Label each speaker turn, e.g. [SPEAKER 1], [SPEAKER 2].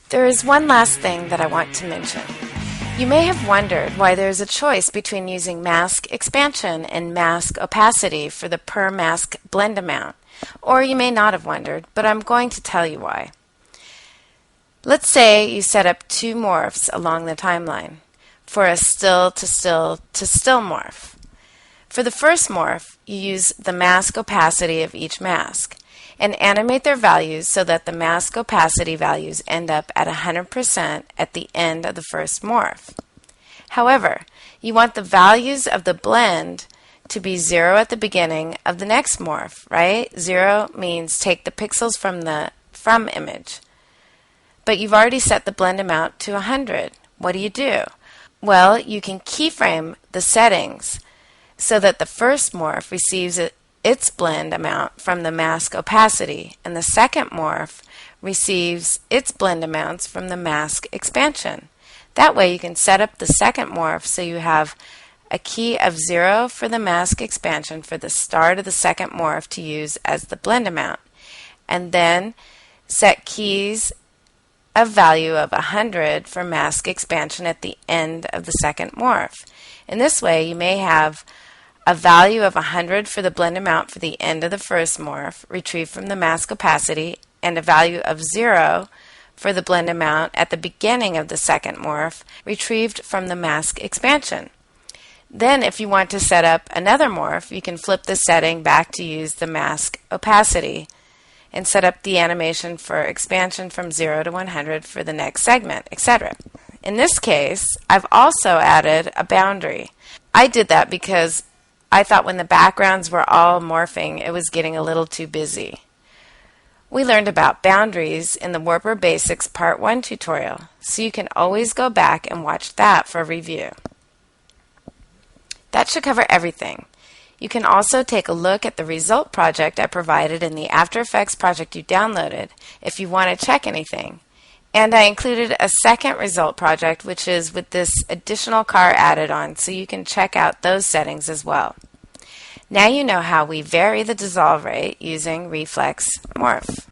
[SPEAKER 1] There is one last thing that I want to mention. You may have wondered why there is a choice between using mask expansion and mask opacity for the per mask blend amount, or you may not have wondered, but I'm going to tell you why. Let's say you set up two morphs along the timeline for a still to still to still morph. For the first morph, you use the mask opacity of each mask and animate their values so that the mask opacity values end up at 100% at the end of the first morph. However, you want the values of the blend to be 0 at the beginning of the next morph, right? 0 means take the pixels from the from image. But you've already set the blend amount to 100. What do? Well, you can keyframe the settings so that the first morph receives its blend amount from the mask opacity, and the second morph receives its blend amounts from the mask expansion. That way you can set up the second morph so you have a key of 0 for the mask expansion for the start of the second morph to use as the blend amount, and then set keys of value of 100 for mask expansion at the end of the second morph. In this way, you may have a value of 100 for the blend amount for the end of the first morph, retrieved from the mask opacity, and a value of 0 for the blend amount at the beginning of the second morph, retrieved from the mask expansion. Then, if you want to set up another morph, you can flip the setting back to use the mask opacity and set up the animation for expansion from 0 to 100 for the next segment, etc. In this case, I've also added a boundary. I did that because I thought when the backgrounds were all morphing, it was getting a little too busy. We learned about boundaries in the Warper Basics Part 1 tutorial, so you can always go back and watch that for review. That should cover everything. You can also take a look at the result project I provided in the After Effects project you downloaded if you want to check anything. And I included a second result project, which is with this additional car added on, so you can check out those settings as well. Now you know how we vary the dissolve rate using Reflex Morph.